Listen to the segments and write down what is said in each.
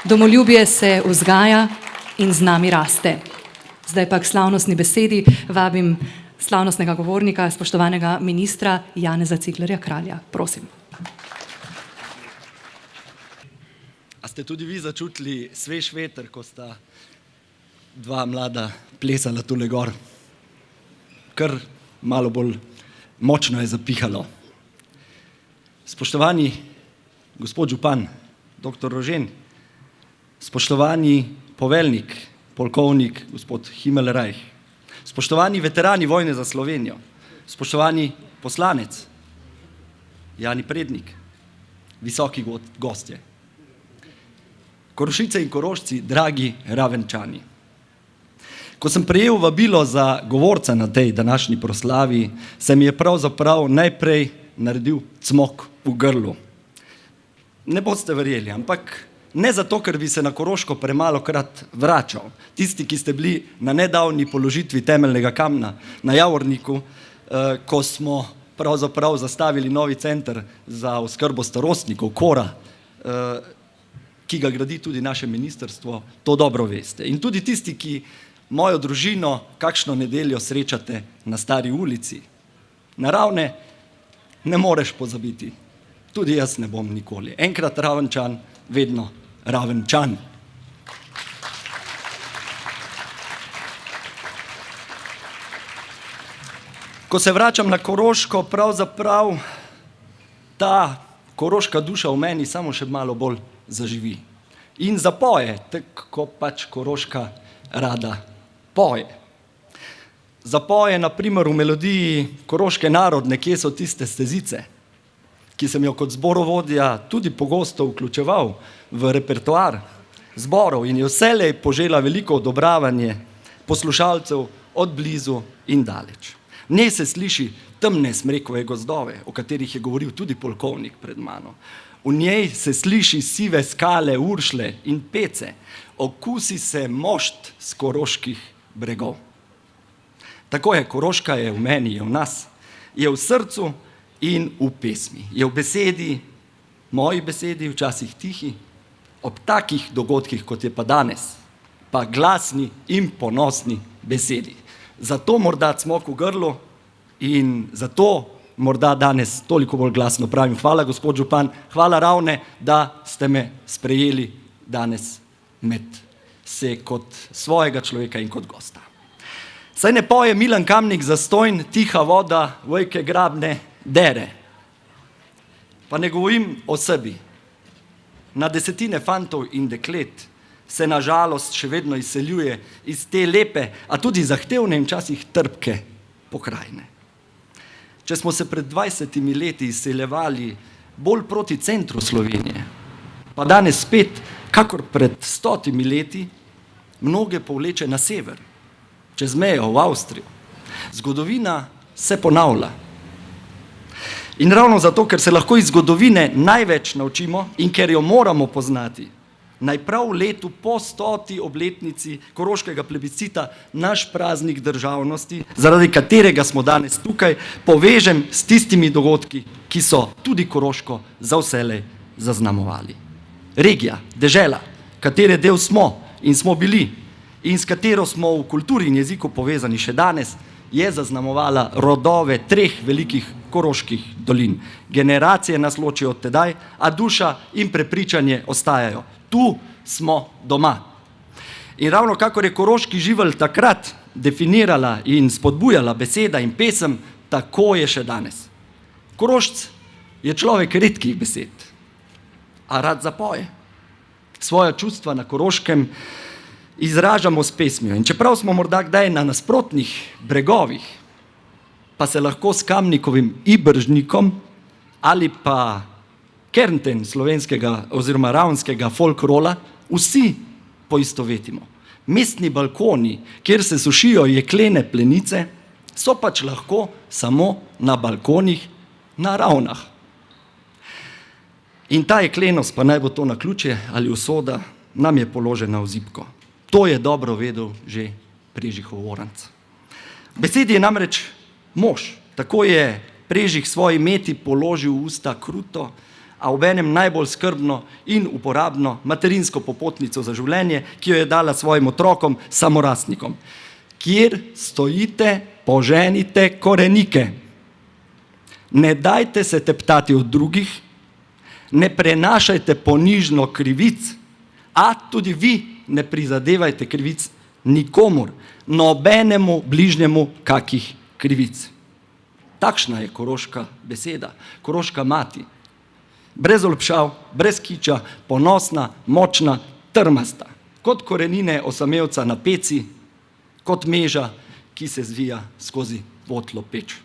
Domoljubje se vzgaja in z nami raste. Zdaj pa k slavnostni besedi vabim slavnostnega govornika, spoštovanega ministra Janeza Ciglerja Kralja. Prosim. A ste tudi vi začutili svež veter, ko sta dva mlada plesala tule gor? Kar malo bolj močno je zapihalo. Spoštovani gospod župan, doktor Rožen, spoštovani poveljnik, polkovnik gospod Himmelreich, spoštovani veterani vojne za Slovenijo, spoštovani poslanec Jani Prednik, visoki gostje, Korošice in Korošci, dragi Ravenčani. Ko sem prejel vabilo za govorca na tej današnji proslavi, se mi je pravzaprav najprej naredil cmok v grlu. Ne boste verjeli, ampak ne zato, ker bi se na Koroško premalokrat vračal. Tisti, ki ste bili na nedavni položitvi temeljnega kamna na Javorniku, ko smo pravzaprav zastavili novi center za oskrbo starostnikov, Kora, ki ga gradi tudi naše ministrstvo, to dobro veste. In tudi tisti, ki mojo družino kakšno nedeljo srečate na Stari ulici, naravne ne moreš pozabiti. Tudi jaz ne bom nikoli. Enkrat Ravenčan, vedno Ravenčan. Ko se vračam na Koroško, pravzaprav ta koroška duša v meni samo še malo bolj zaživi. In zapoje, tako pač Koroška rada poje. Zapoje, na primer, v melodiji Koroške narodne, kje so tiste stezice, ki sem jo kot zborovodja tudi pogosto vključeval v repertoar zborov in je vselej požela veliko odobravanje poslušalcev od blizu in daleč. V njej se sliši temne smrekove gozdove, o katerih je govoril tudi polkovnik pred mano. V njej se sliši sive skale, uršle in pece, okusi se mošt s koroških bregov. Tako je, Koroška je v meni, je v nas, je v srcu in v pesmi. Je v besedi, moji besedi, včasih tihi, ob takih dogodkih, kot je pa danes, pa glasni in ponosni besedi. Zato morda cmok v grlu in zato morda danes toliko bolj glasno pravim. Hvala, gospod župan, hvala Ravne, da ste me sprejeli danes med se kot svojega človeka in kot gosta. Saj ne poje Milan Kamnik zastojn, tiha voda, vojke grabne dere. Pa ne govorim o sebi. Na desetine fantov in deklet se na žalost še vedno izseljuje iz te lepe, a tudi zahtevne in včasih trpke pokrajine. Če smo se pred 20 leti izseljevali bolj proti centru Slovenije, pa danes spet, kakor pred 100 leti, mnoge povleče na sever, čez mejo v Avstrijo. Zgodovina se ponavlja. In ravno zato, ker se lahko iz zgodovine največ naučimo in ker jo moramo poznati, naj prav v letu po 100. obletnici koroškega plebiscita naš praznik državnosti, zaradi katerega smo danes tukaj, povežem s tistimi dogodki, ki so tudi Koroško za vselej zaznamovali. Regija, dežela, katere del smo in smo bili in s katero smo v kulturi in jeziku povezani še danes, je zaznamovala rodove 3 velikih koroških dolin. Generacije nas ločijo od tedaj, a duša in prepričanje ostajajo. Tu smo doma. In ravno kakor je koroški živelj takrat definirala in spodbujala beseda in pesem, tako je še danes. Korošc je človek redkih besed, a rad zapoje. Svoja čustva na Koroškem izražamo s pesmijo. In čeprav smo morda kdaj na nasprotnih bregovih, pa se lahko s Kamnikovim Ibržnikom ali pa kernten slovenskega oziroma ravnskega folkrola vsi poistovetimo. Mestni balkoni, kjer se sušijo jeklene plenice, so pač lahko samo na balkonih na Ravnah. In ta jeklenost, pa naj bo to naključje ali usoda, nam je položena v zibko. To je dobro vedel že Prežihov Oranc. Besedi je namreč mož. Tako je Prežih svoji meti položil v usta kruto, a obenem najbolj skrbno in uporabno materinsko popotnico za življenje, ki jo je dala svojim otrokom, samorastnikom. Kjer stojite, poženite korenike. Ne dajte se teptati od drugih, ne prenašajte ponižno krivic, a tudi vi ne prizadevajte krivic nikomur, nobenemu bližnjemu kakih krivic. Takšna je koroška beseda, koroška mati. Brez olepšav, brez kiča, ponosna, močna, trmasta. Kot korenine osamevca na peci, kot meža, ki se zvija skozi votlo peč.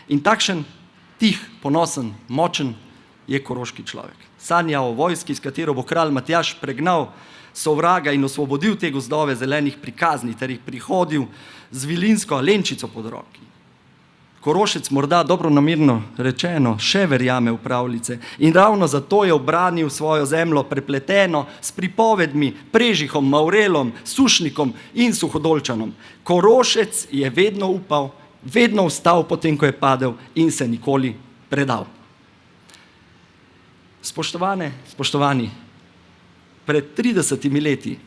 In takšen tih, ponosen, močen je koroški človek. Sanja o vojski, s katero bo kralj Matjaž pregnal sovraga in osvobodil te gozdove zelenih prikazni, ter jih prihodil z vilinsko alenčico pod roki. Korošec morda dobronamerno rečeno še verjame v pravljice in ravno zato je obranil svojo zemljo prepleteno s pripovedmi, Prežihom, Mavrelom, Sušnikom in Suhodolčanom. Korošec je vedno upal, vedno vstal potem, ko je padel in se nikoli predal. Spoštovani, pred 30 leti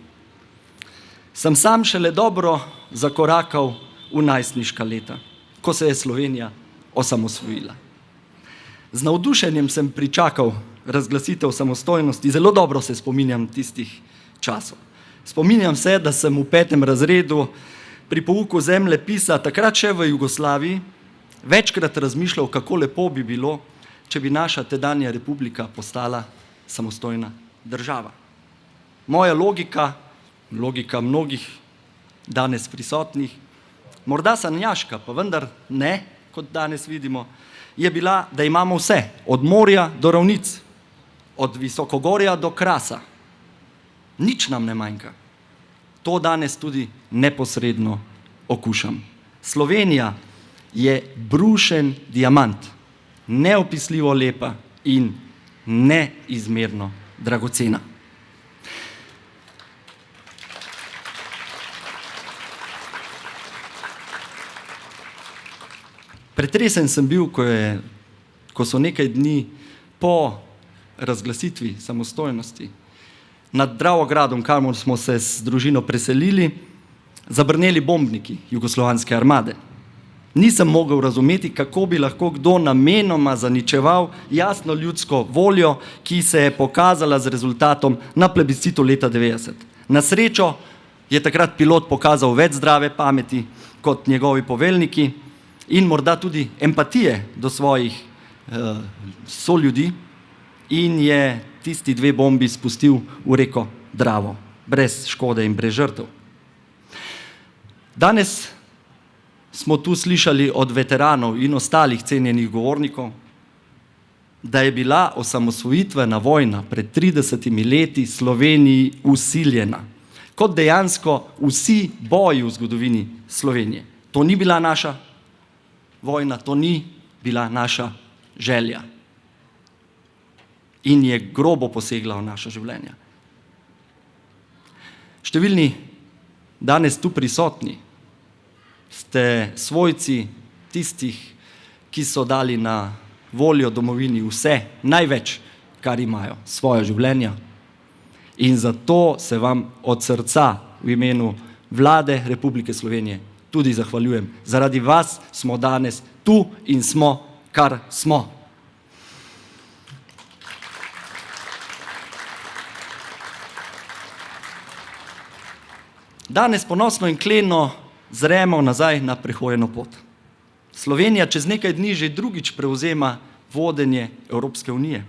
sem sam šele dobro zakorakal v najstniška leta, ko se je Slovenija osamosvojila. Z navdušenjem sem pričakal razglasitev samostojnosti, zelo dobro se spominjam tistih časov. Spominjam se, da sem v 5. razredu pri pouku zemljepisa, takrat še v Jugoslaviji, večkrat razmišljal, kako lepo bi bilo, če bi naša tedanja republika postala samostojna država. Moja logika mnogih danes prisotnih, morda sanjaška, pa vendar ne, kot danes vidimo, je bila, da imamo vse, od morja do ravnic, od visokogorja do Krasa. Nič nam ne manjka. To danes tudi neposredno okušam. Slovenija je brušen diamant, neopisljivo lepa in neizmerno dragocena. Pretresen sem bil, ko so nekaj dni po razglasitvi samostojnosti nad Dravogradom, kamor smo se z družino preselili, zabrneli bombniki jugoslovanske armade. Nisem mogel razumeti, kako bi lahko kdo namenoma zaničeval jasno ljudsko voljo, ki se je pokazala z rezultatom na plebiscitu leta 90. Na srečo je takrat pilot pokazal več zdrave pameti kot njegovi poveljniki in morda tudi empatije do svojih soljudi in je tisti 2 bombi spustil v reko Dravo, brez škode in brez žrtev. Danes smo tu slišali od veteranov in ostalih cenjenih govornikov, da je bila osamosvojitvena vojna pred 30 leti Sloveniji vsiljena, kot dejansko vsi boji v zgodovini Slovenije. To ni bila naša vojna, to ni bila naša želja in je grobo posegla v naša življenja. Številni danes tu prisotni ste svojci tistih, ki so dali na voljo domovini vse, največ, kar imajo, svoja življenja. In zato se vam od srca v imenu Vlade Republike Slovenije tudi zahvaljujem. Zaradi vas smo danes tu in smo, kar smo. Danes ponosno in kleno zremo nazaj na prehojeno pot. Slovenija čez nekaj dni že drugič prevzema vodenje Evropske unije.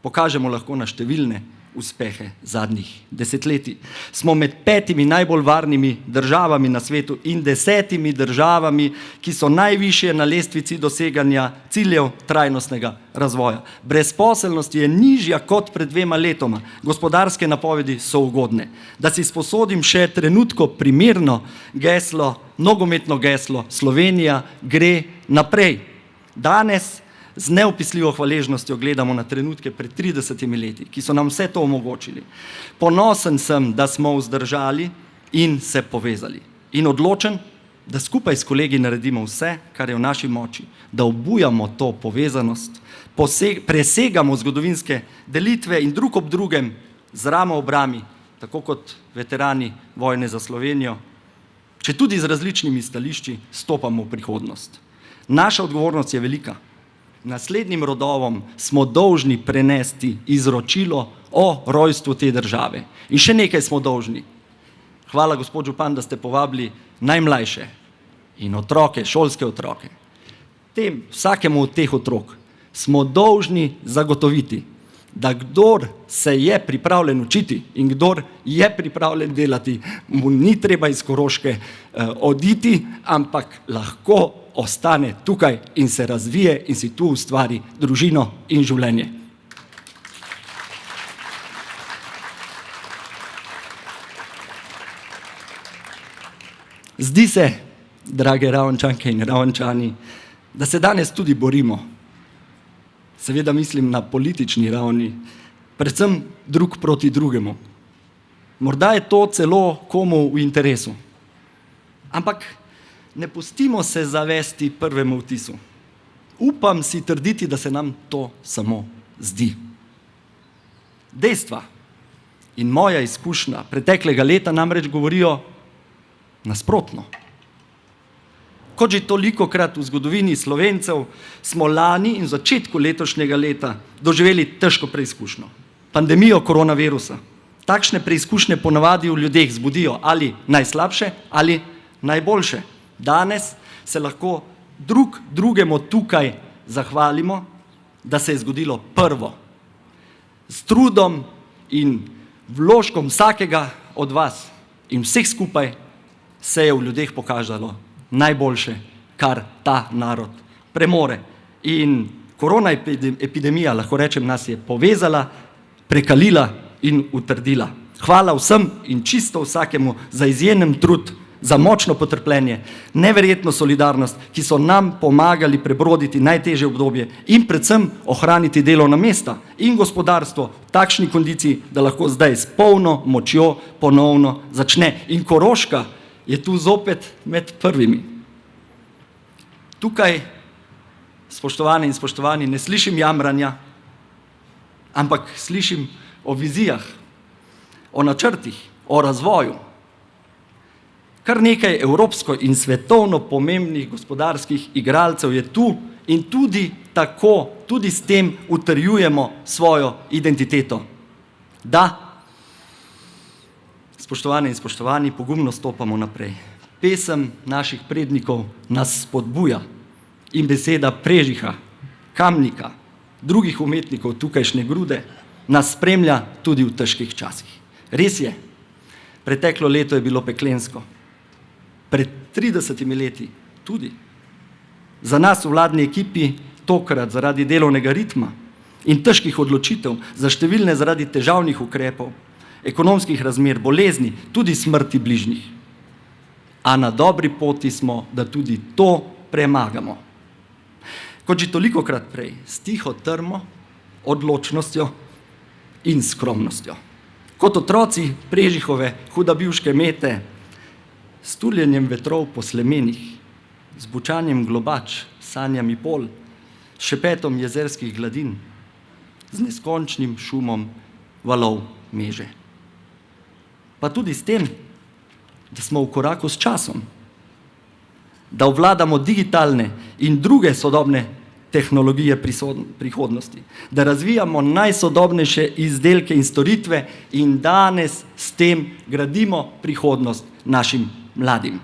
Pokažemo lahko na številne uspehe zadnjih desetletij. Smo med 5 najbolj varnimi državami na svetu in 10 državami, ki so najvišje na lestvici doseganja ciljev trajnostnega razvoja. Brezposelnost je nižja kot pred 2 letoma. Gospodarske napovedi so ugodne. Da si sposodim še trenutko primerno geslo, nogometno geslo, Slovenija gre naprej. Danes z neopisljivo hvaležnostjo gledamo na trenutke pred 30 leti, ki so nam vse to omogočili. Ponosen sem, da smo vzdržali in se povezali. In odločen, da skupaj s kolegi naredimo vse, kar je v naši moči, da obujamo to povezanost, presegamo zgodovinske delitve in drug ob drugem z ramo ob rami, tako kot veterani vojne za Slovenijo, če tudi z različnimi stališči stopamo v prihodnost. Naša odgovornost je velika. Naslednjim rodovom smo dolžni prenesti izročilo o rojstvu te države. In še nekaj smo dolžni. Hvala, gospod župan, da ste povabili najmlajše in otroke, šolske otroke. Vsakemu od teh otrok smo dolžni zagotoviti, da kdor se je pripravljen učiti in kdor je pripravljen delati, mu ni treba iz Koroške oditi, ampak lahko ostane tukaj in se razvije in si tu ustvari družino in življenje. Zdi se, drage Ravenčanke in Ravenčani, da se danes tudi borimo. Seveda mislim na politični ravni, predvsem drug proti drugemu. Morda je to celo komu v interesu. Ampak ne pustimo se zavesti prvemu vtisu. Upam si trditi, da se nam to samo zdi. Dejstva in moja izkušnja preteklega leta namreč govorijo nasprotno. Kot že tolikokrat v zgodovini Slovencev smo lani in v začetku letošnjega leta doživeli težko preizkušnjo. Pandemijo koronavirusa. Takšne preizkušnje ponavadi v ljudeh zbudijo ali najslabše ali najboljše. Danes se lahko drug drugemu tukaj zahvalimo, da se je zgodilo prvo. S trudom in vložkom vsakega od vas in vseh skupaj se je v ljudeh pokazalo najboljše, kar ta narod premore. In korona epidemija, lahko rečem, nas je povezala, prekalila in utrdila. Hvala vsem in čisto vsakemu za izjemen trud, za močno potrpljenje, neverjetno solidarnost, ki so nam pomagali prebroditi najtežje obdobje in predvsem ohraniti delovna mesta in gospodarstvo v takšni kondiciji, da lahko zdaj s polno močjo ponovno začne. In Koroška je tu zopet med prvimi. Tukaj, spoštovane in spoštovani, ne slišim jamranja, ampak slišim o vizijah, o načrtih, o razvoju. Kar nekaj evropsko in svetovno pomembnih gospodarskih igralcev je tu in tudi s tem utrjujemo svojo identiteto. Da, spoštovane in spoštovani, pogumno stopamo naprej. Pesem naših prednikov nas spodbuja in beseda Prežiha, Kamnika, drugih umetnikov tukajšnje Grude nas spremlja tudi v težkih časih. Res je, preteklo leto je bilo peklensko. Pred 30 leti tudi. Za nas v vladni ekipi tokrat zaradi delovnega ritma in težkih odločitev, za številne zaradi težavnih ukrepov, ekonomskih razmer, bolezni, tudi smrti bližnjih. A na dobri poti smo, da tudi to premagamo. Kot že tolikokrat prej, s tiho trmo, odločnostjo in skromnostjo. Kot otroci Prežihove hudabivške mete, s tuljenjem vetrov po slemenih, z bučanjem globač, sanjami pol, s šepetom jezerskih gladin, z neskončnim šumom valov meže. Pa tudi s tem, da smo v koraku s časom, da obvladamo digitalne in druge sodobne tehnologije prihodnosti, da razvijamo najsodobnejše izdelke in storitve in danes s tem gradimo prihodnost našim mladim.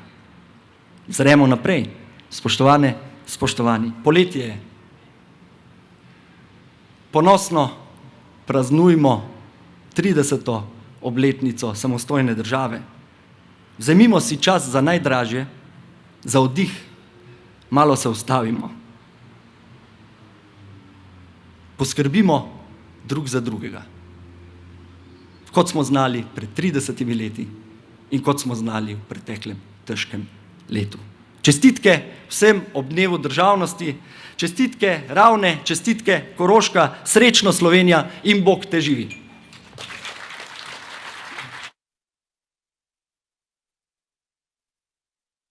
Zremo naprej, spoštovane, spoštovani. Poletje je. Ponosno praznujmo 30. obletnico samostojne države. Vzemimo si čas za najdražje, za oddih, malo se ustavimo. Poskrbimo drug za drugega. Kot smo znali pred 30 leti in kot smo znali v preteklem težkem letu. Čestitke vsem ob dnevu državnosti, čestitke Ravne, čestitke Koroška, srečno Slovenija in Bog te živi.